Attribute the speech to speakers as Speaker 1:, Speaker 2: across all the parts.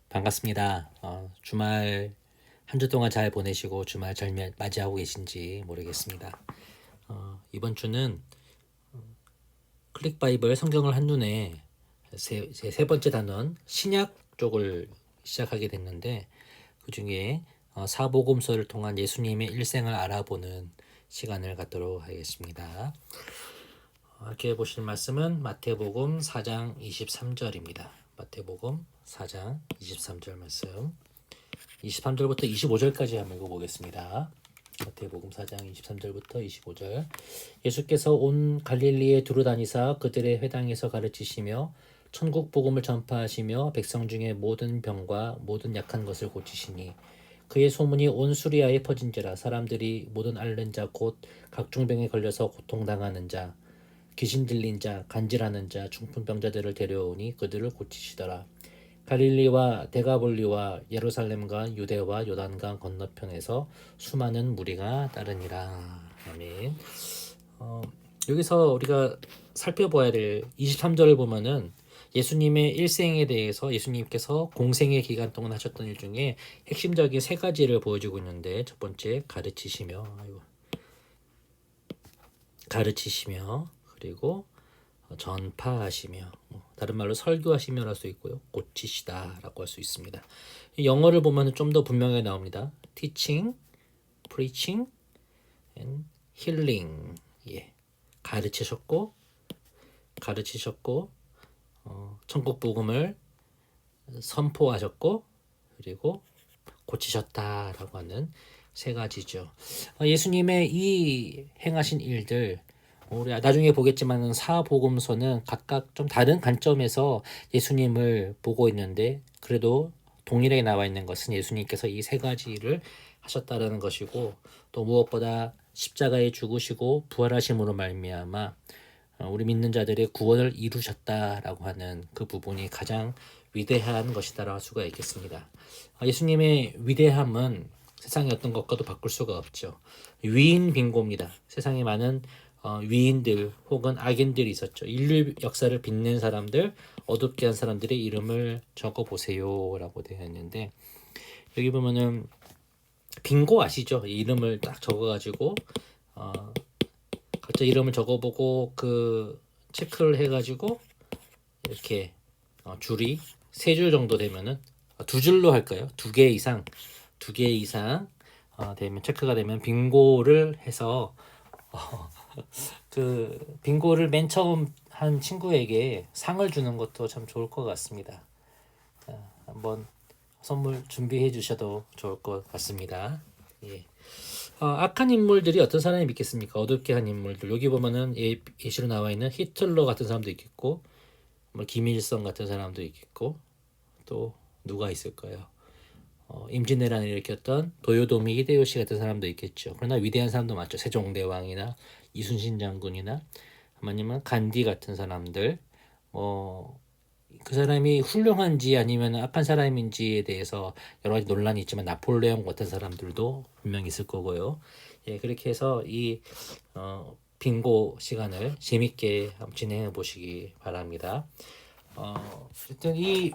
Speaker 1: 반갑습니다. 주말 한 주 동안 잘 보내시고 주말 잘 맞이하고 계신지 모르겠습니다. 이번 주는 클릭 바이블 성경을 한눈에 세 번째 단원 신약 쪽을 시작하게 됐는데 그 중에 사복음서를 통한 예수님의 일생을 알아보는 시간을 갖도록 하겠습니다. 이렇게 보실 말씀은 마태복음 4장 23절입니다. 마태복음 4장 23절 말씀 23절부터 25절까지 한번 읽어보겠습니다. 마태복음 4장 23절부터 25절. 예수께서 온 갈릴리에 두루 다니사 그들의 회당에서 가르치시며 천국 복음을 전파하시며 백성 중에 모든 병과 모든 약한 것을 고치시니 그의 소문이 온 수리아에 퍼진지라. 사람들이 모든 앓는 자 곧 각종 병에 걸려서 고통당하는 자 귀신 들린 자 간질하는 자 중풍병자들을 데려오니 그들을 고치시더라. 갈릴리와 데가볼리와 예루살렘과 유대와 요단강 건너편에서 수많은 무리가 따르니라. 아멘. 여기서 우리가 살펴봐야 될 23절을 보면은 예수님의 일생에 대해서 예수님께서 공생의 기간 동안 하셨던 일 중에 핵심적인 세 가지를 보여주고 있는데, 첫 번째 가르치시며 그리고 전파하시며, 다른 말로 설교하시며랄 수 있고요, 고치시다라고 할 수 있습니다. 영어를 보면 좀 더 분명하게 나옵니다. teaching, preaching, and healing. 가르치셨고 천국 복음을 선포하셨고 그리고 고치셨다라고 하는 세 가지죠. 예수님의 이 행하신 일들, 우리 나중에 보겠지만 사복음서는 각각 좀 다른 관점에서 예수님을 보고 있는데, 그래도 동일하게 나와 있는 것은 예수님께서 이 세 가지를 하셨다라는 것이고, 또 무엇보다 십자가에 죽으시고 부활하심으로 말미암아 우리 믿는 자들의 구원을 이루셨다라고 하는 그 부분이 가장 위대한 것이다라고 할 수가 있겠습니다. 예수님의 위대함은 세상의 어떤 것과도 바꿀 수가 없죠. 위인 빈고입니다. 세상에 많은 위인들 혹은 악인들이 있었죠. 인류 역사를 빛낸 사람들, 어둡게 한 사람들의 이름을 적어보세요 라고 되어 있는데, 여기 보면은 빈고 아시죠? 이름을 딱 적어가지고 각자 이름을 적어보고 그 체크를 해가지고 이렇게 줄이 세 줄 정도 되면은 두 줄로 할까요? 두 개 이상 되면 체크가 되면 빙고를 해서 그 빙고를 맨 처음 한 친구에게 상을 주는 것도 참 좋을 것 같습니다. 한번 선물 준비해 주셔도 좋을 것 같습니다. 예. 악한 인물들이 어떤 사람이 믿겠습니까? 어둡게 한 인물들. 여기 보면은 예시로 나와 있는 히틀러 같은 사람도 있겠고, 뭐 김일성 같은 사람도 있겠고, 또 누가 있을까요? 임진왜란을 일으켰던 도요토미 히데요시 같은 사람도 있겠죠. 그러나 위대한 사람도 많죠. 세종대왕이나 이순신 장군이나 아니면 간디 같은 사람들, 그 사람이 훌륭한지 아니면 악한 사람인지에 대해서 여러 가지 논란이 있지만 나폴레옹 같은 사람들도 분명히 있을 거고요. 그렇게 해서 이 빙고 시간을 재밌게 한번 진행해 보시기 바랍니다. 어쨌든 이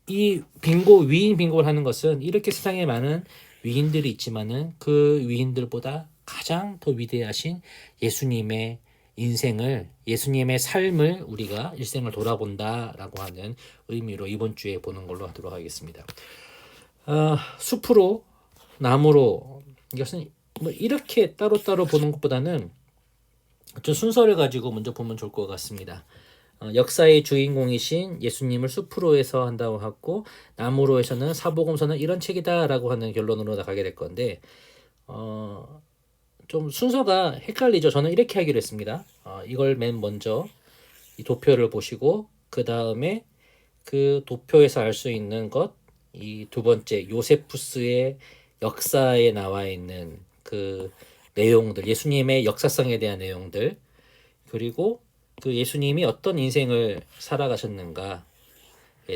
Speaker 1: 위인 빙고를 하는 것은, 이렇게 세상에 많은 위인들이 있지만은 그 위인들보다 가장 더 위대하신 예수님의 인생을, 예수님의 삶을 우리가 일생을 돌아본다라고 하는 의미로 이번 주에 보는 걸로 하도록 하겠습니다. 숲으로 나무로, 이것은 뭐 이렇게 따로따로 보는 것보다는 좀 순서를 가지고 먼저 보면 좋을 것 같습니다. 역사의 주인공이신 예수님을 숲으로 해서 한다고 하고, 나무로 해서는 사복음서는 이런 책이다라고 하는 결론으로 나가게 될 건데, 좀 순서가 헷갈리죠. 저는 이렇게 하기로 했습니다. 이걸 맨 먼저 이 도표를 보시고, 그 다음에 그 도표에서 알 수 있는 것, 이 두 번째 요세푸스의 역사에 나와 있는 그 내용들, 예수님의 역사성에 대한 내용들, 그리고 그 예수님이 어떤 인생을 살아가셨는가에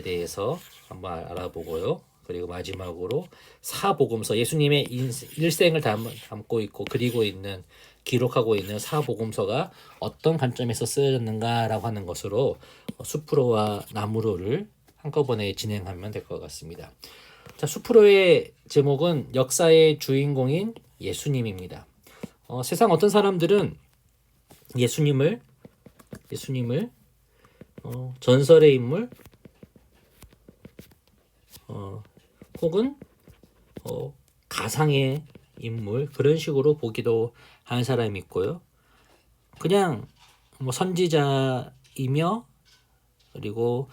Speaker 1: 대해서 한번 알아보고요. 그리고 마지막으로 사복음서, 예수님의 일생을 담고 있고 그리고 있는, 기록하고 있는 사복음서가 어떤 관점에서 쓰여졌는가라고 하는 것으로 숲으로와 나무로를 한꺼번에 진행하면 될 것 같습니다. 자, 수프로의 제목은 역사의 주인공인 예수님입니다. 세상 어떤 사람들은 예수님을 전설의 인물 혹은 가상의 인물 그런 식으로 보기도 하는 사람이 있고요. 그냥 뭐 선지자이며 그리고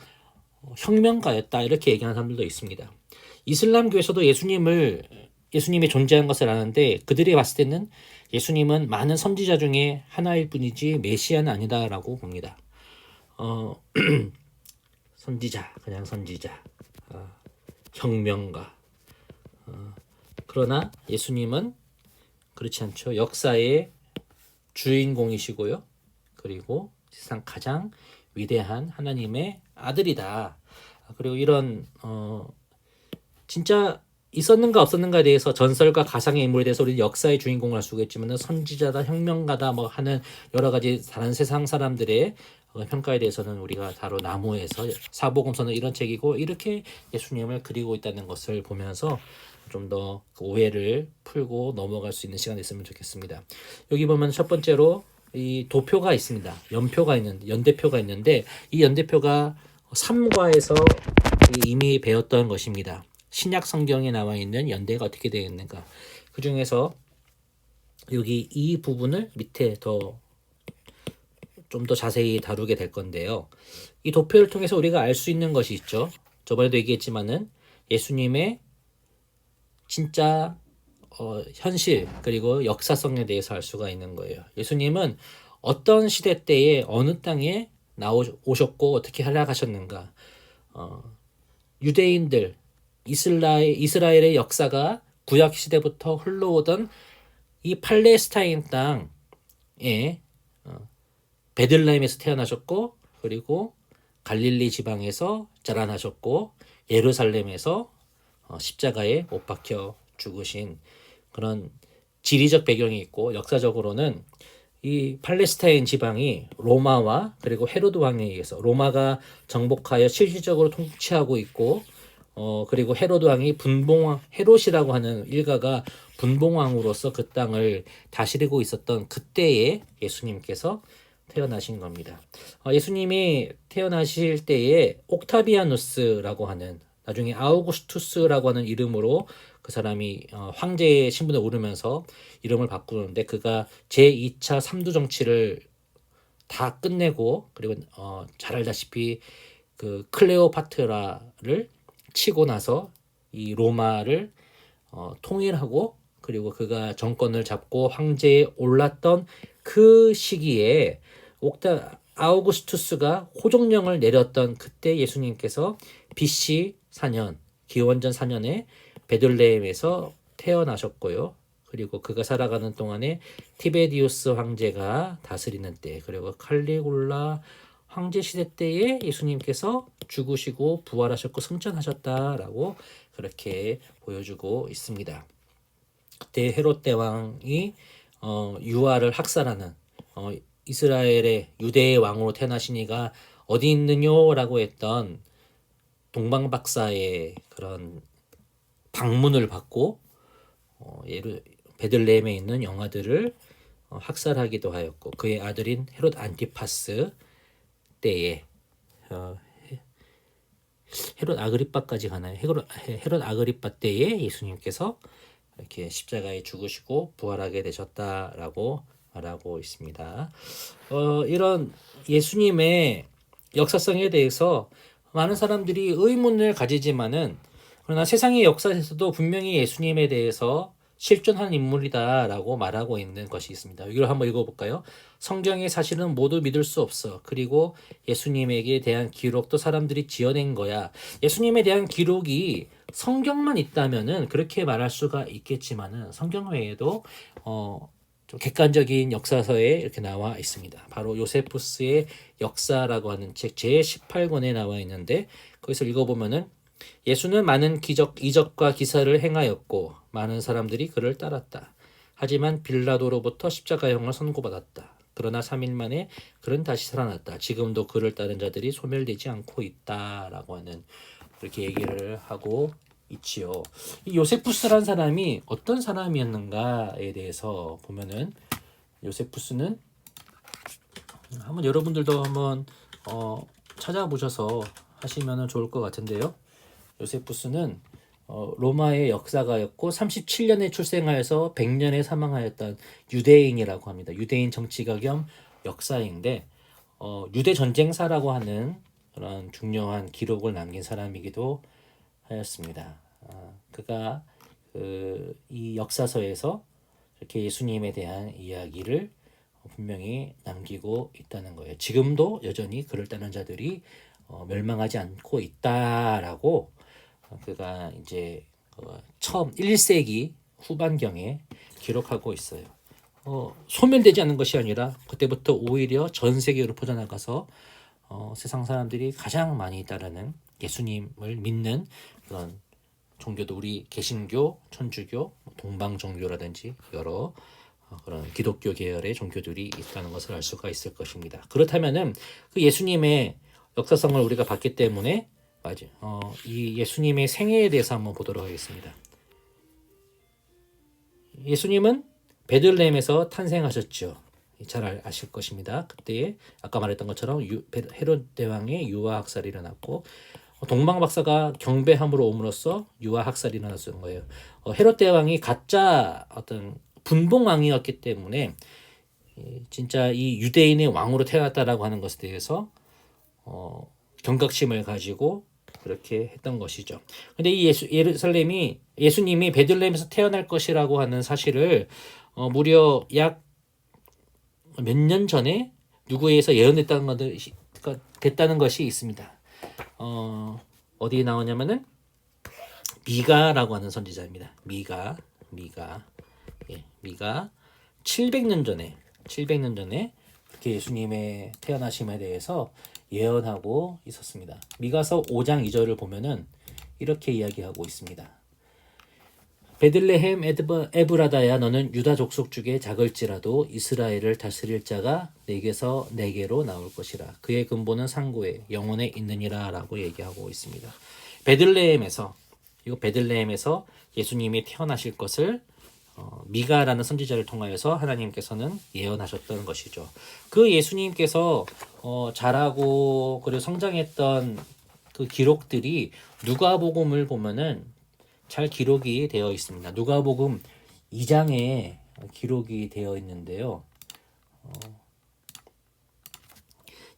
Speaker 1: 혁명가였다 이렇게 얘기하는 사람들도 있습니다. 이슬람교에서도 예수님의 존재한 것을 아는데 그들이 봤을 때는 예수님은 많은 선지자 중에 하나일 뿐이지 메시아는 아니다라고 봅니다. 그냥 선지자, 혁명가. 그러나 예수님은 그렇지 않죠. 역사의 주인공이시고요. 그리고 세상 가장 위대한 하나님의 아들이다. 그리고 이런 진짜 있었는가 없었는가에 대해서 전설과 가상의 인물에 대해서 우리 역사의 주인공을 할 수가 있지만 선지자다 혁명가다 뭐 하는 여러 가지 다른 세상 사람들의 평가에 대해서는 우리가 바로 나무에서 사복음서는 이런 책이고 이렇게 예수님을 그리고 있다는 것을 보면서 좀 더 오해를 풀고 넘어갈 수 있는 시간이 됐으면 좋겠습니다. 여기 보면 첫 번째로 이 도표가 있습니다. 연대표가 있는데 이 연대표가 삼과에서 이미 배웠던 것입니다. 신약 성경에 나와 있는 연대가 어떻게 되어 있는가. 그 중에서 여기 이 부분을 밑에 좀 더 자세히 다루게 될 건데요. 이 도표를 통해서 우리가 알 수 있는 것이 있죠. 저번에도 얘기했지만은 예수님의 진짜 현실 그리고 역사성에 대해서 알 수가 있는 거예요. 예수님은 어떤 시대 때에 어느 땅에 오셨고 어떻게 활약하셨는가. 유대인들 이스라엘의 역사가 구약 시대부터 흘러오던 이 팔레스타인 땅에 베들레헴에서 태어나셨고 그리고 갈릴리 지방에서 자라나셨고 예루살렘에서 십자가에 못 박혀 죽으신 그런 지리적 배경이 있고 역사적으로는 이 팔레스타인 지방이 로마와 그리고 헤로드 왕에 의해서 로마가 정복하여 실질적으로 통치하고 있고 그리고 헤로드 왕이 헤롯이라고 하는 일가가 분봉왕으로서 그 땅을 다스리고 있었던 그때에 예수님께서 태어나신 겁니다. 예수님이 태어나실 때에 옥타비아누스라고 하는 나중에 아우구스투스라고 하는 이름으로 그 사람이 황제의 신분을 오르면서 이름을 바꾸는데 그가 제2차 삼두 정치를 다 끝내고 그리고 잘 알다시피 그 클레오파트라를 치고 나서 이 로마를 통일하고 그리고 그가 정권을 잡고 황제에 올랐던 그 시기에 아우구스투스가 호종령을 내렸던 그때 예수님께서 BC 4년 기원전 4년에 베들레헴에서 태어나셨고요. 그리고 그가 살아가는 동안에 티베디우스 황제가 다스리는 때 그리고 칼리굴라 황제 시대 때에 예수님께서 죽으시고 부활하셨고 승천하셨다라고 그렇게 보여주고 있습니다. 그때 헤롯 대왕이 유아를 학살하는 이스라엘의 유대의 왕으로 태어나시니가 어디 있느냐라고 했던 동방박사의 그런 방문을 받고 베들레헴에 있는 영아들을 학살하기도 하였고 그의 아들인 헤롯 안티파스 때에 헤롯 아그리빠까지 가나요? 헤롯 아그리빠 때에 예수님께서 이렇게 십자가에 죽으시고 부활하게 되셨다라고 말하고 있습니다. 이런 예수님의 역사성에 대해서 많은 사람들이 의문을 가지지만은 그러나 세상의 역사에서도 분명히 예수님에 대해서 실존한 인물이다라고 말하고 있는 것이 있습니다. 이걸 한번 읽어볼까요? 성경의 사실은 모두 믿을 수 없어. 그리고 예수님에게 대한 기록도 사람들이 지어낸 거야. 예수님에 대한 기록이 성경만 있다면은 그렇게 말할 수가 있겠지만은 성경 외에도 좀 객관적인 역사서에 이렇게 나와 있습니다. 바로 요세푸스의 역사라고 하는 책 제18권에 나와 있는데 거기서 읽어보면은 예수는 많은 이적과 기사를 행하였고 많은 사람들이 그를 따랐다. 하지만 빌라도로부터 십자가형을 선고받았다. 그러나 3일 만에 그는 다시 살아났다. 지금도 그를 따른 자들이 소멸되지 않고 있다라고 하는 그렇게 얘기를 하고 있지요. 이 요세푸스란 사람이 어떤 사람이었는가에 대해서 보면은 요세푸스는 한번 여러분들도 한번 찾아보셔서 하시면 좋을 것 같은데요. 요세푸스는 로마의 역사가였고 37년에 출생하여서 100년에 사망하였던 유대인이라고 합니다. 유대인 정치가 겸 역사인데 유대 전쟁사라고 하는 그런 중요한 기록을 남긴 사람이기도 하였습니다. 그가 이 역사서에서 이렇게 예수님에 대한 이야기를 분명히 남기고 있다는 거예요. 지금도 여전히 그를 따르는 자들이 멸망하지 않고 있다라고 그가 이제 처음 1세기 후반경에 기록하고 있어요. 소멸되지 않는 것이 아니라 그때부터 오히려 전 세계로 퍼져나가서 세상 사람들이 가장 많이 따르는 예수님을 믿는 그런 종교도 우리 개신교, 천주교, 동방 종교라든지 여러 그런 기독교 계열의 종교들이 있다는 것을 알 수가 있을 것입니다. 그렇다면은 그 예수님의 역사성을 우리가 봤기 때문에 이 예수님의 생애에 대해서 한번 보도록 하겠습니다. 예수님은 베들레헴에서 탄생하셨죠. 잘 아실 것입니다. 그때 아까 말했던 것처럼 헤롯 대왕의 유아 학살이 일어났고 동방 박사가 경배함으로 옴으로써 유아 학살이 일어났던 거예요. 헤롯 대왕이 가짜 어떤 분봉왕이었기 때문에 진짜 이 유대인의 왕으로 태어났다라고 하는 것에 대해서 경각심을 가지고 그렇게 했던 것이죠. 근데 이 예수님이 베들레헴에서 태어날 것이라고 하는 사실을 무려 약 몇 년 전에 누구에 의해서 됐다는 것이 있습니다. 어디에 나오냐면은 미가라고 하는 선지자입니다. 미가 700년 전에 그렇게 예수님의 태어나심에 대해서 예언하고 있었습니다. 미가서 5장 2절을 보면은 이렇게 이야기하고 있습니다. 베들레헴 에브라다야 너는 유다 족속 중에 작을지라도 이스라엘을 다스릴 자가 내게서 내게로 나올 것이라. 그의 근본은 상고에 영원에 있느니라 라고 얘기하고 있습니다. 베들레헴에서 예수님이 태어나실 것을 미가라는 선지자를 통하여서 하나님께서는 예언하셨던 것이죠. 그 예수님께서 자라고 그리고 성장했던 그 기록들이 누가복음을 보면은 잘 기록이 되어 있습니다. 누가복음 2장에 기록이 되어 있는데요.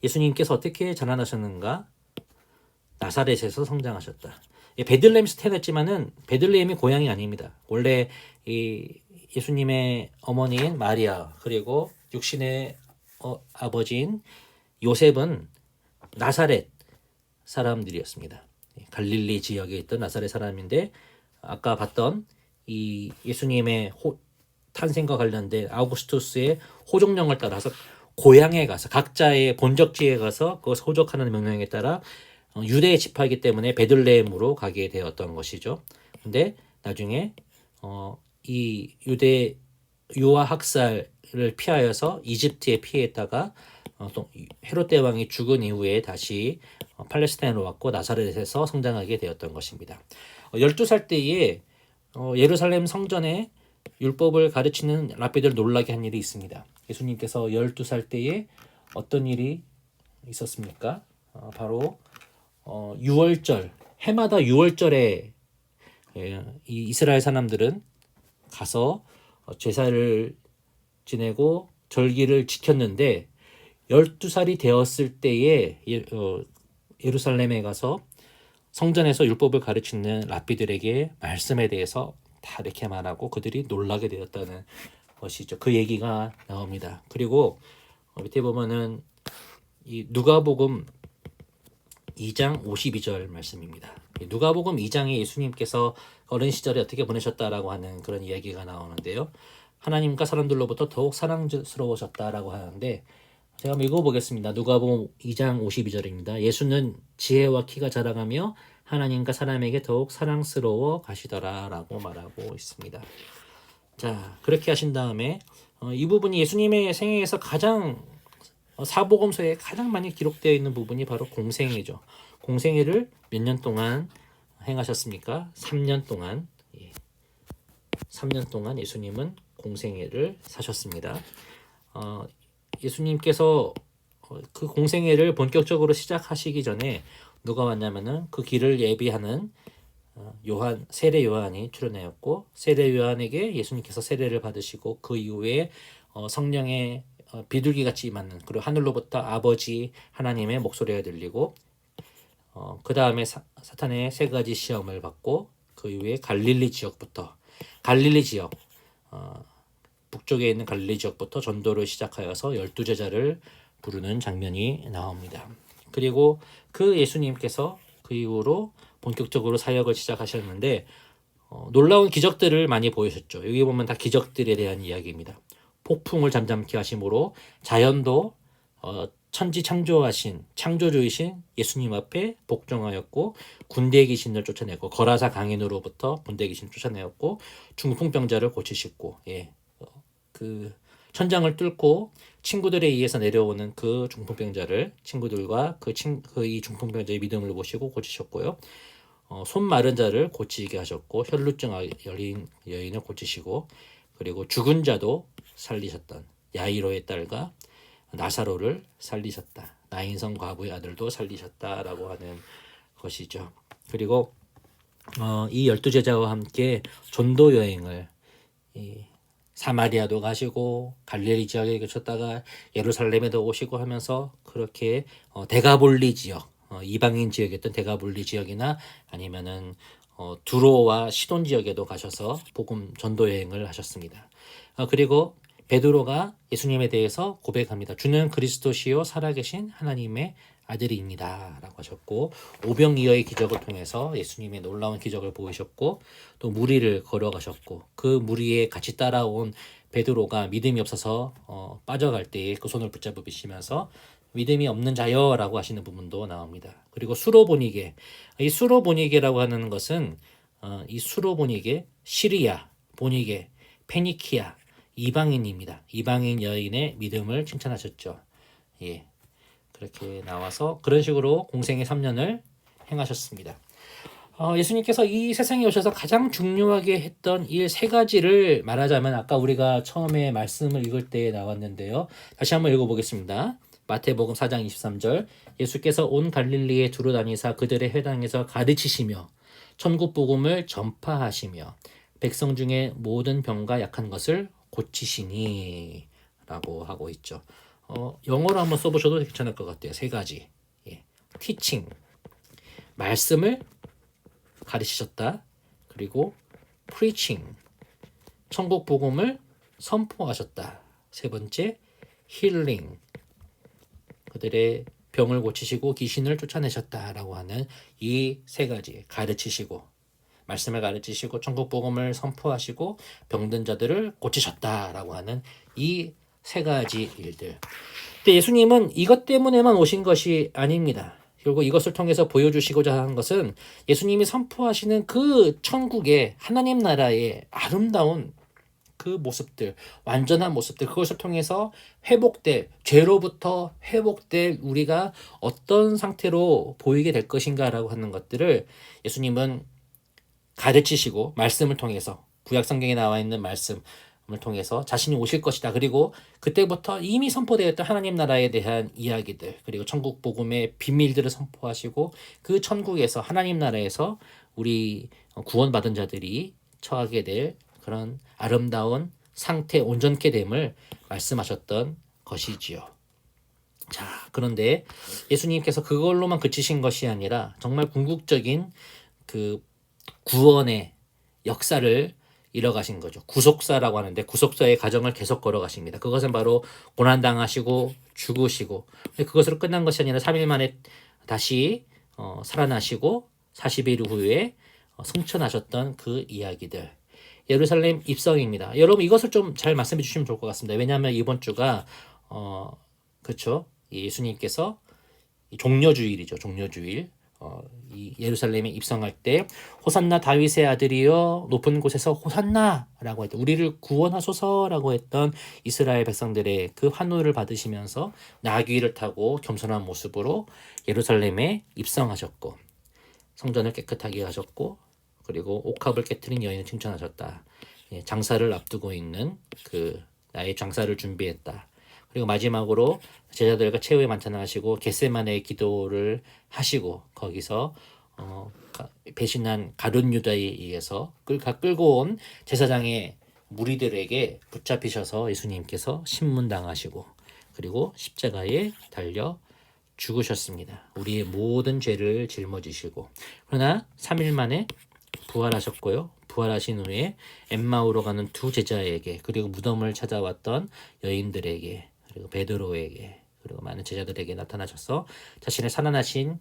Speaker 1: 예수님께서 어떻게 자라나셨는가? 나사렛에서 성장하셨다. 베들레헴에서 태어났지만은 베들레헴이 고향이 아닙니다. 원래 이 예수님의 어머니인 마리아 그리고 육신의 아버지인 요셉은 나사렛 사람들이었습니다. 갈릴리 지역에 있던 나사렛 사람인데 아까 봤던 이 예수님의 탄생과 관련된 아우구스투스의 호족령을 따라서 고향에 가서 각자의 본적지에 가서 그것을 호족하는 명령에 따라 유대의 지파이기 때문에 베들레헴으로 가게 되었던 것이죠. 근데 나중에 이 유대 유아 학살을 피하여서 이집트에 피했다가 또 헤롯 대왕이 죽은 이후에 다시 팔레스타인으로 왔고 나사렛에서 성장하게 되었던 것입니다. 12살 때에 예루살렘 성전에 율법을 가르치는 랍비들 놀라게 한 일이 있습니다. 예수님께서 12살 때에 어떤 일이 있었습니까? 바로 6월절, 해마다 6월절에 이 이스라엘 사람들은 가서 제사를 지내고 절기를 지켰는데 12살이 되었을 때에 예루살렘에 가서 성전에서 율법을 가르치는 랍비들에게 말씀에 대해서 다 이렇게 말하고 그들이 놀라게 되었다는 것이죠. 그 얘기가 나옵니다. 그리고 밑에 보면은 이 누가복음 2장 52절 말씀입니다. 누가복음 2장에 예수님께서 어린 시절에 어떻게 보내셨다라고 하는 그런 이야기가 나오는데요. 하나님과 사람들로부터 더욱 사랑스러우셨다라고 하는데 제가 한번 읽어보겠습니다. 누가복음 2장 52절입니다. 예수는 지혜와 키가 자라가며 하나님과 사람에게 더욱 사랑스러워 가시더라 라고 말하고 있습니다. 자, 그렇게 하신 다음에 이 부분이 예수님의 생애에서 가장 사복음서에 가장 많이 기록되어 있는 부분이 바로 공생애죠. 공생애를 몇 년 동안 행하셨습니까? 3년 동안. 3년 동안 예수님은 공생애를 사셨습니다. 예수님께서 그 공생애를 본격적으로 시작하시기 전에 누가 왔냐면은 그 길을 예비하는 요한, 세례 요한이 출연하였고, 세례 요한에게 예수님께서 세례를 받으시고 그 이후에 성령의 비둘기같이 임하는, 그리고 하늘로부터 아버지 하나님의 목소리가 들리고, 그 다음에 사탄의 세 가지 시험을 받고, 그 이후에 갈릴리 지역부터, 갈릴리 지역, 북쪽에 있는 갈릴리 지역부터 전도를 시작하여서 12제자를 부르는 장면이 나옵니다. 그리고 그 예수님께서 그 이후로 본격적으로 사역을 시작하셨는데 놀라운 기적들을 많이 보이셨죠. 여기 보면 다 기적들에 대한 이야기입니다. 폭풍을 잠잠케 하심으로 자연도 천지 창조하신 창조주이신 예수님 앞에 복종하였고, 군대 귀신을 쫓아내고, 거라사 강인으로부터 군대 귀신을 쫓아내었고, 중풍병자를 고치시고, 그 천장을 뚫고 친구들에 의해서 내려오는 그 중풍병자를 친구들과 이 중풍병자의 믿음을 보시고 고치셨고요. 손 마른 자를 고치게 하셨고, 혈루증 열린 여인을 고치시고, 그리고 죽은 자도 살리셨던 야이로의 딸과 나사로를 살리셨다. 나인성 과부의 아들도 살리셨다라고 하는 것이죠. 그리고 이 12제자와 함께 전도 여행을 사마리아도 가시고 갈릴리 지역에 계셨다가 예루살렘에도 오시고 하면서 그렇게 데가볼리 지역, 이방인 지역이었던 데가볼리 지역이나 아니면은 두로와 시돈 지역에도 가셔서 복음 전도 여행을 하셨습니다. 그리고 베드로가 예수님에 대해서 고백합니다. 주는 그리스도시요 살아계신 하나님의 아들입니다 라고 하셨고, 오병이어의 기적을 통해서 예수님의 놀라운 기적을 보이셨고, 또 무리를 걸어가셨고, 그 무리에 같이 따라온 베드로가 믿음이 없어서 빠져갈 때에 그 손을 붙잡으시면서 믿음이 없는 자여 라고 하시는 부분도 나옵니다. 그리고 수로보니게, 이 수로보니게라고 하는 것은 이 수로보니게, 시리아, 보니게, 페니키아, 이방인입니다. 이방인 여인의 믿음을 칭찬하셨죠. 그렇게 나와서 그런 식으로 공생의 3년을 행하셨습니다. 예수님께서 이 세상에 오셔서 가장 중요하게 했던 일 3가지를 말하자면, 아까 우리가 처음에 말씀을 읽을 때 나왔는데요. 다시 한번 읽어보겠습니다. 마태복음 4장 23절, 예수께서 온 갈릴리에 두루 다니사 그들의 회당에서 가르치시며 천국 복음을 전파하시며 백성 중에 모든 병과 약한 것을 고치시니 라고 하고 있죠. 영어로 한번 써보셔도 괜찮을 것 같아요. 3가지. teaching, 말씀을 가르치셨다. 그리고 preaching, 천국 복음을 선포하셨다. 3번째, healing, 그들의 병을 고치시고 귀신을 쫓아내셨다라고 하는 이 3가지, 가르치시고, 말씀을 가르치시고 천국 복음을 선포하시고 병든 자들을 고치셨다라고 하는 이 3가지 일들. 근데 예수님은 이것 때문에만 오신 것이 아닙니다. 결국 이것을 통해서 보여주시고자 하는 것은 예수님이 선포하시는 그 천국의 하나님 나라의 아름다운 그 모습들, 완전한 모습들, 그것을 통해서 죄로부터 회복될 우리가 어떤 상태로 보이게 될 것인가라고 하는 것들을 예수님은 가르치시고, 말씀을 통해서, 구약 성경에 나와 있는 말씀을 통해서 자신이 오실 것이다. 그리고 그때부터 이미 선포되었던 하나님 나라에 대한 이야기들, 그리고 천국 복음의 비밀들을 선포하시고, 그 천국에서, 하나님 나라에서 우리 구원받은 자들이 처하게 될 그런 아름다운 상태, 온전케 됨을 말씀하셨던 것이지요. 자, 그런데 예수님께서 그걸로만 그치신 것이 아니라 정말 궁극적인 그 구원의 역사를 이뤄가신 거죠. 구속사라고 하는데, 구속사의 과정을 계속 걸어가십니다. 그것은 바로 고난당하시고 죽으시고, 그것으로 끝난 것이 아니라 3일 만에 다시 살아나시고 40일 후에 승천하셨던 그 이야기들, 예루살렘 입성입니다. 여러분 이것을 좀 잘 말씀해 주시면 좋을 것 같습니다. 왜냐하면 이번 주가 그렇죠, 예수님께서 종려주일이죠. 종려주일. 이 예루살렘에 입성할 때 호산나 다윗의 아들이여 높은 곳에서 호산나라고 했던 우리를 구원하소서라고 했던 이스라엘 백성들의 그 환호를 받으시면서 나귀를 타고 겸손한 모습으로 예루살렘에 입성하셨고 성전을 깨끗하게 하셨고 그리고 옥합을 깨트린 여인을 칭찬하셨다. 장사를 앞두고 있는 그 나의 장사를 준비했다. 그리고 마지막으로 제자들과 최후의 만찬을 하시고 겟세마네의 기도를 하시고 거기서 배신한 가룟 유다에 의해서 끌고 온 제사장의 무리들에게 붙잡히셔서 예수님께서 신문당하시고 그리고 십자가에 달려 죽으셨습니다. 우리의 모든 죄를 짊어지시고 그러나 3일 만에 부활하셨고요. 부활하신 후에 엠마오로 가는 두 제자에게 그리고 무덤을 찾아왔던 여인들에게 그리고 베드로에게 그리고 많은 제자들에게 나타나셔서 자신의 살아나신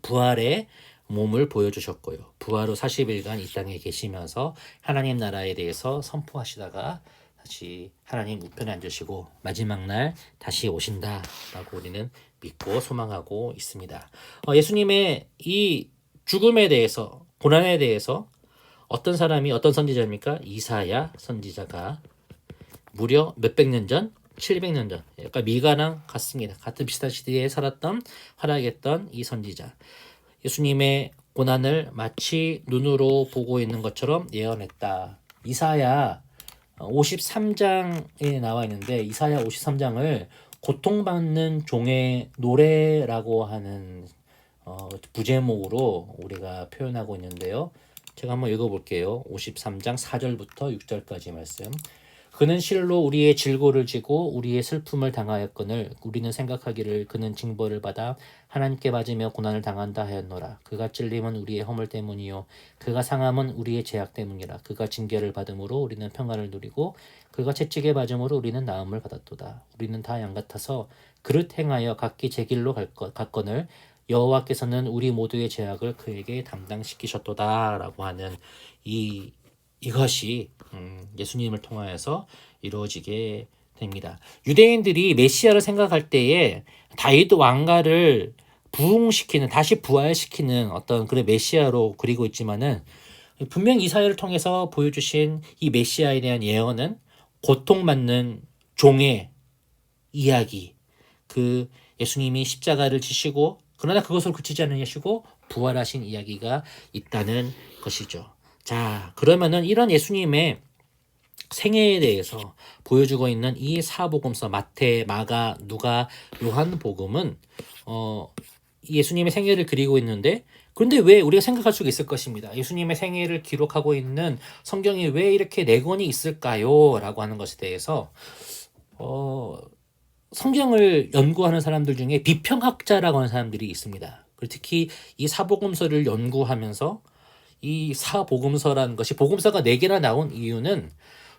Speaker 1: 부활의 몸을 보여주셨고요. 부활 후 40일간 이 땅에 계시면서 하나님 나라에 대해서 선포하시다가 다시 하나님 우편에 앉으시고 마지막 날 다시 오신다라고 우리는 믿고 소망하고 있습니다. 예수님의 이 죽음에 대해서 고난에 대해서 어떤 사람이 어떤 선지자입니까? 이사야 선지자가 무려 몇백 년 전, 700년 전, 약간 미가랑 같습니다. 같은 비슷한 시대에 살았던 활약했던 이 선지자. 예수님의 고난을 마치 눈으로 보고 있는 것처럼 예언했다. 이사야 53장에 나와 있는데 이사야 53장을 고통받는 종의 노래라고 하는 부제목으로 우리가 표현하고 있는데요. 제가 한번 읽어볼게요. 53장 4절부터 6절까지 말씀. 그는 실로 우리의 질고를 지고 우리의 슬픔을 당하였거늘 우리는 생각하기를 그는 징벌을 받아 하나님께 맞으며 고난을 당한다 하였노라. 그가 찔림은 우리의 허물 때문이요 그가 상함은 우리의 죄악 때문이라. 그가 징계를 받음으로 우리는 평안을 누리고 그가 채찍에 맞음으로 우리는 나음을 받았도다. 우리는 다 양 같아서 그릇 행하여 각기 제 길로 갔거늘 여호와께서는 우리 모두의 죄악을 그에게 담당시키셨도다라고 하는 이것이 예수님을 통하여서 이루어지게 됩니다. 유대인들이 메시아를 생각할 때에 다윗 왕가를 부흥시키는 다시 부활시키는 어떤 그런 메시아로 그리고 있지만은 분명 이사야를 통해서 보여주신 이 메시아에 대한 예언은 고통받는 종의 이야기 그 예수님이 십자가를 지시고 그러나 그것을 그치지 않으시고 부활하신 이야기가 있다는 것이죠. 자, 그러면은 이런 예수님의 생애에 대해서 보여주고 있는 이 사복음서 마태, 마가, 누가, 요한복음은 예수님의 생애를 그리고 있는데 그런데 왜 우리가 생각할 수가 있을 것입니다. 예수님의 생애를 기록하고 있는 성경이 왜 이렇게 4권이 있을까요? 라고 하는 것에 대해서 성경을 연구하는 사람들 중에 비평학자라고 하는 사람들이 있습니다. 특히 이 사복음서를 연구하면서 이 사복음서라는 것이 복음서가 4개나 나온 이유는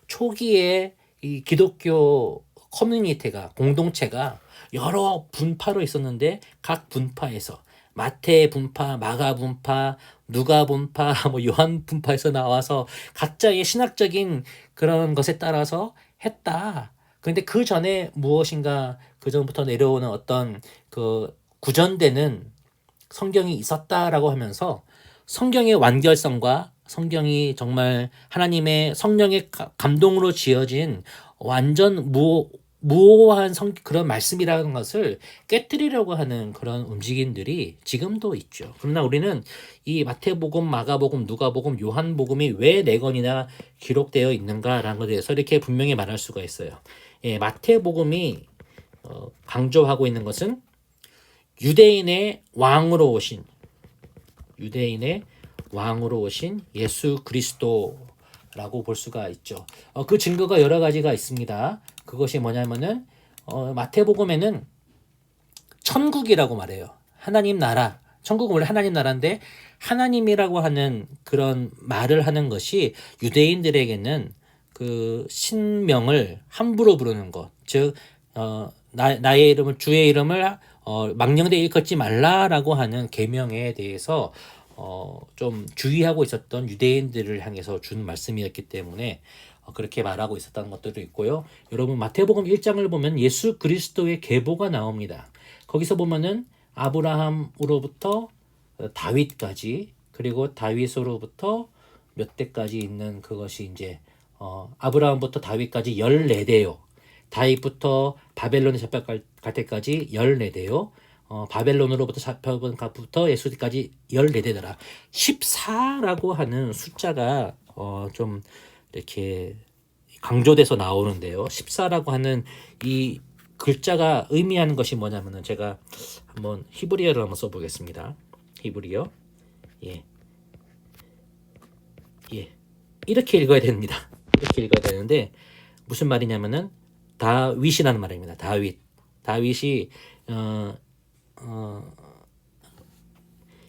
Speaker 1: 초기에 이 기독교 커뮤니티가 공동체가 여러 분파로 있었는데 각 분파에서 마태 분파, 마가 분파, 누가 분파, 요한 분파에서 나와서 각자의 신학적인 그런 것에 따라서 했다. 그런데 그 전에 무엇인가 그 전부터 내려오는 어떤 그 구전되는 성경이 있었다라고 하면서 성경의 완결성과 성경이 정말 하나님의 성령의 감동으로 지어진 완전 무오한 그런 말씀이라는 것을 깨뜨리려고 하는 그런 움직임들이 지금도 있죠. 그러나 우리는 이 마태복음, 마가복음, 누가복음, 요한복음이 왜 4권이나 기록되어 있는가라는 것에 대해서 이렇게 분명히 말할 수가 있어요. 마태복음이 강조하고 있는 것은 유대인의 왕으로 오신 예수 그리스도라고 볼 수가 있죠. 그 증거가 여러 가지가 있습니다. 그것이 뭐냐면은 마태복음에는 천국이라고 말해요. 하나님 나라. 천국은 원래 하나님 나라인데 하나님이라고 하는 그런 말을 하는 것이 유대인들에게는 그 신명을 함부로 부르는 것. 즉 나의 이름을 주의 이름을 망령되이 일컫지 말라라고 하는 계명에 대해서 좀 주의하고 있었던 유대인들을 향해서 준 말씀이었기 때문에 그렇게 말하고 있었다는 것들도 있고요. 여러분 마태복음 1장을 보면 예수 그리스도의 계보가 나옵니다. 거기서 보면은 아브라함으로부터 다윗까지, 그리고 다윗으로부터 몇 대까지 있는 그것이 이제 아브라함부터 다윗까지 14대요. 다윗부터 바벨론에 잡혀갈 때까지 14대요. 바벨론으로부터 잡혀본 부터 예수까지 14대더라. 14라고 하는 숫자가 좀 이렇게 강조돼서 나오는데요. 14라고 하는 이 글자가 의미하는 것이 뭐냐면은, 제가 한번 히브리어를 한번 써보겠습니다. 히브리어. 예. 이렇게 읽어야 됩니다. 이렇게 읽어야 되는데, 무슨 말이냐면은 다윗이라는 말입니다. 다윗이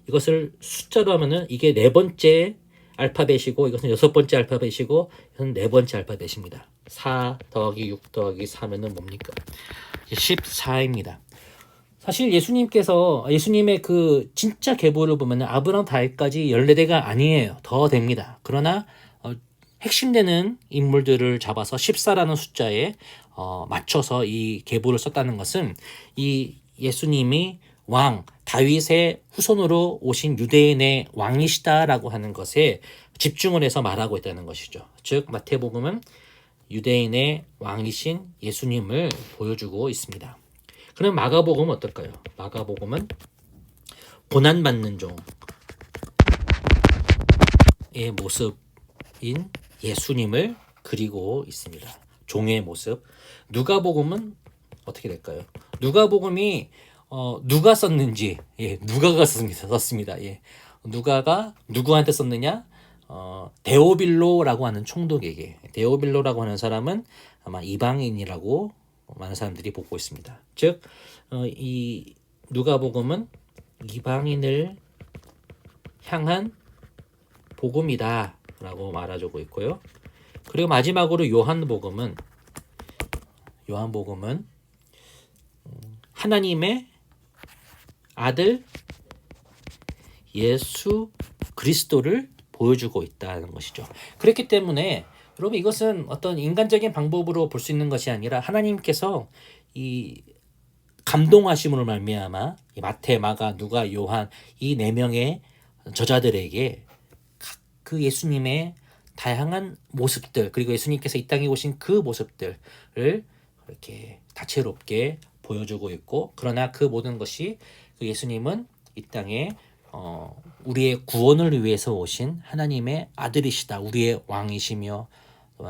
Speaker 1: 이것을 숫자로 하면은 이게 네 번째 알파벳이고, 이것은 여섯 번째 알파벳이고, 이것은 네 번째 알파벳입니다. 4 더하기 6 더하기 4면은 뭡니까? 14입니다. 사실 예수님의 그 진짜 계보를 보면 아브라함 다윗까지 14대가 아니에요. 더 됩니다. 그러나 핵심되는 인물들을 잡아서 14라는 숫자에 맞춰서 이 계보를 썼다는 것은, 이 예수님이 다윗의 후손으로 오신 유대인의 왕이시다라고 하는 것에 집중을 해서 말하고 있다는 것이죠. 즉 마태복음은 유대인의 왕이신 예수님을 보여주고 있습니다. 그럼 마가복음은 어떨까요? 마가복음은 고난받는 종의 모습인 예수님을 그리고 있습니다. 종의 모습. 누가복음은 어떻게 될까요? 누가복음이 누가 썼는지, 누가가 썼습니다. 누가가 누구한테 썼느냐? 데오빌로라고 하는 총독에게. 데오빌로라고 하는 사람은 아마 이방인이라고 많은 사람들이 보고 있습니다. 즉, 이 누가복음은 이방인을 향한 복음이다라고 말해주고 있고요. 그리고 마지막으로 요한복음은 하나님의 아들 예수 그리스도를 보여주고 있다는 것이죠. 그렇기 때문에 여러분, 이것은 어떤 인간적인 방법으로 볼 수 있는 것이 아니라 하나님께서 이 감동하심으로 말미암아 이 마태, 마가, 누가, 요한 이 네 명의 저자들에게 그 예수님의 다양한 모습들, 그리고 예수님께서 이 땅에 오신 그 모습들을 이렇게 다채롭게 보여주고 있고, 그러나 그 모든 것이 그 예수님은 이 땅에 우리의 구원을 위해서 오신 하나님의 아들이시다, 우리의 왕이시며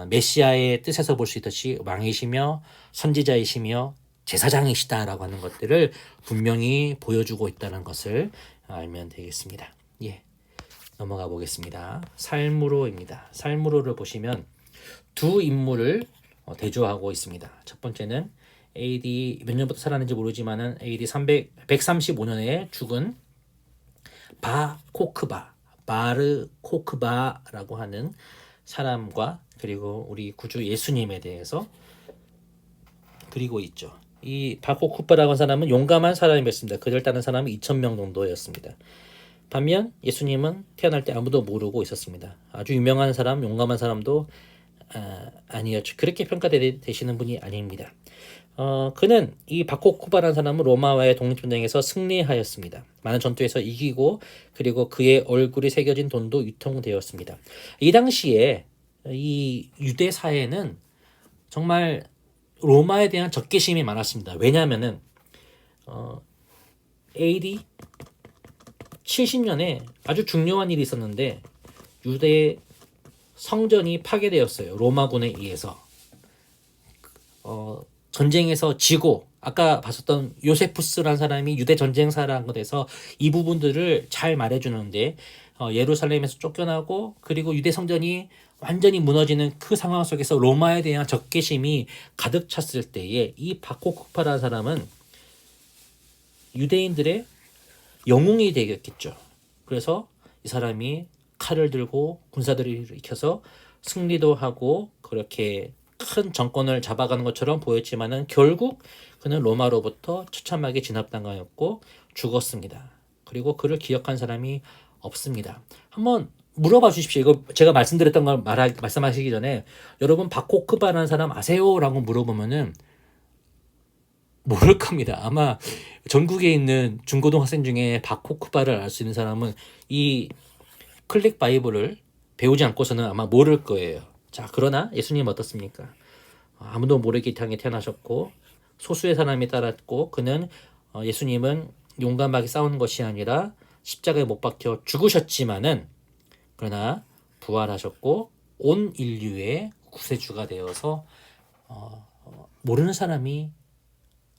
Speaker 1: 메시아의 뜻에서 볼 수 있듯이 왕이시며 선지자이시며 제사장이시다라고 하는 것들을 분명히 보여주고 있다는 것을 알면 되겠습니다. 넘어가 보겠습니다. 살무로입니다. 살무로를 보시면 두 인물을 대조하고 있습니다. 첫 번째는 AD 몇 년부터 살았는지 모르지만은 AD 135년에 죽은 바르코크바라고 하는 사람과, 그리고 우리 구주 예수님에 대해서 그리고 있죠. 이 바르코크바라고 하는 사람은 용감한 사람이었습니다. 그를 따른 사람은 2,000명 정도였습니다. 반면 예수님은 태어날 때 아무도 모르고 있었습니다. 아주 유명한 사람, 용감한 사람도 아니었죠. 그렇게 평가되시는 분이 아닙니다. 그는, 이 바코쿠바라는 사람은 로마와의 독립전쟁에서 승리하였습니다. 많은 전투에서 이기고, 그리고 그의 얼굴이 새겨진 돈도 유통되었습니다. 이 당시에 이 유대 사회는 정말 로마에 대한 적개심이 많았습니다. 왜냐하면은 AD 70년에 아주 중요한 일이 있었는데, 유대 성전이 파괴되었어요. 로마군에 의해서. 전쟁에서 지고, 아까 봤었던 요세푸스라는 사람이 유대 전쟁사라는 것에서 이 부분들을 잘 말해주는데, 예루살렘에서 쫓겨나고, 그리고 유대 성전이 완전히 무너지는 그 상황 속에서 로마에 대한 적개심이 가득 찼을 때에 이 바코쿠파라는 사람은 유대인들의 영웅이 되겠죠. 그래서 이 사람이 칼을 들고 군사들을 일으켜서 승리도 하고 그렇게 큰 정권을 잡아가는 것처럼 보였지만은 결국 그는 로마로부터 처참하게 진압당하였고 죽었습니다. 그리고 그를 기억한 사람이 없습니다. 한번 물어봐 주십시오. 이거 제가 말씀드렸던 걸 말씀하시기 전에 여러분 바코크바라는 사람 아세요? 라고 물어보면은 모를 겁니다. 아마 전국에 있는 중고등학생 중에 바코크바를 알 수 있는 사람은 이 클릭 바이블을 배우지 않고서는 아마 모를 거예요. 자, 그러나 예수님 어떻습니까? 아무도 모르게 땅에 태어나셨고 소수의 사람이 따랐고 그는 예수님은 용감하게 싸우는 것이 아니라 십자가에 못 박혀 죽으셨지만은 그러나 부활하셨고 온 인류의 구세주가 되어서 모르는 사람이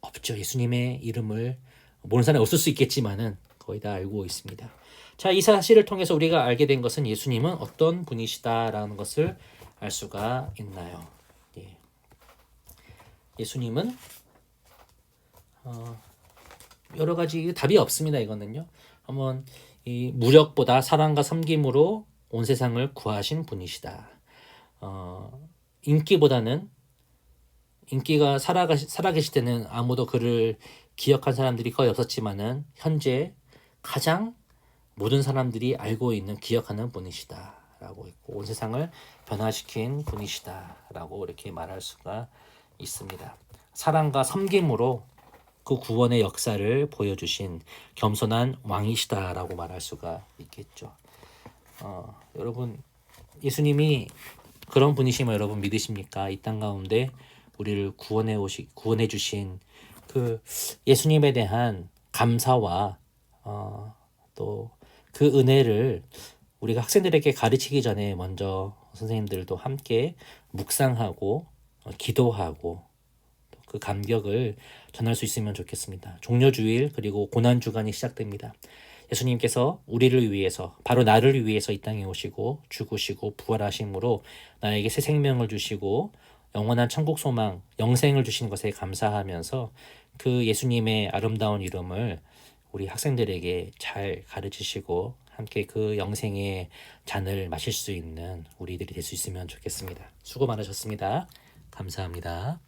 Speaker 1: 없죠. 예수님의 이름을 모르는 사람이 없을 수 있겠지만은 거의 다 알고 있습니다. 자, 이 사실을 통해서 우리가 알게 된 것은 예수님은 어떤 분이시다라는 것을 알 수가 있나요? 예. 예수님은 여러 가지 답이 없습니다. 이거는요. 한번 이 무력보다 사랑과 섬김으로 온 세상을 구하신 분이시다. 인기보다는 인기가 살아계실 때는 아무도 그를 기억한 사람들이 거의 없었지만은 현재 가장 모든 사람들이 알고 있는 기억하는 분이시다라고 했고 온 세상을 변화시킨 분이시다라고 이렇게 말할 수가 있습니다. 사랑과 섬김으로 그 구원의 역사를 보여주신 겸손한 왕이시다라고 말할 수가 있겠죠. 여러분 예수님이 그런 분이심을 여러분 믿으십니까? 이 땅 가운데 우리를 구원해 주신 그 예수님에 대한 감사와 또 그 은혜를 우리가 학생들에게 가르치기 전에 먼저 선생님들도 함께 묵상하고 기도하고 그 감격을 전할 수 있으면 좋겠습니다. 종려주일 그리고 고난주간이 시작됩니다. 예수님께서 우리를 위해서 바로 나를 위해서 이 땅에 오시고 죽으시고 부활하심으로 나에게 새 생명을 주시고 영원한 천국 소망, 영생을 주신 것에 감사하면서 그 예수님의 아름다운 이름을 우리 학생들에게 잘 가르치시고 함께 그 영생의 잔을 마실 수 있는 우리들이 될 수 있으면 좋겠습니다. 수고 많으셨습니다. 감사합니다.